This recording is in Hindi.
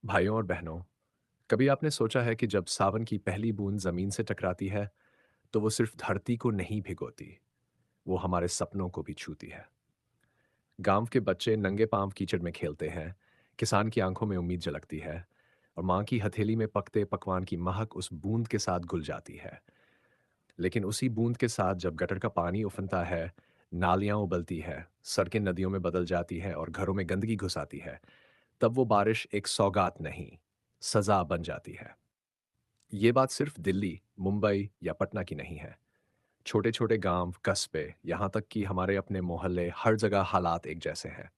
भाइयों और बहनों, कभी आपने सोचा है कि जब सावन की पहली बूंद जमीन से टकराती है, तो वो सिर्फ धरती को नहीं भिगोती, वो हमारे सपनों को भी छूती है। गांव के बच्चे नंगे पांव कीचड़ में खेलते हैं, किसान की आंखों में उम्मीद झलकती है, और माँ की हथेली में पकते पकवान की महक उस बूंद के साथ घुल जाती है। लेकिन उसी बूंद के साथ जब गटर का पानी उफनता है, नालियां उबलती है, सड़कें नदियों में बदल जाती है और घरों में गंदगी घुस आती है, तब वो बारिश एक सौगात नहीं, सजा बन जाती है। ये बात सिर्फ दिल्ली, मुंबई या पटना की नहीं है। छोटे-छोटे गाँव, कस्बे, यहाँ तक कि हमारे अपने मोहल्ले, हर जगह हालात एक जैसे हैं।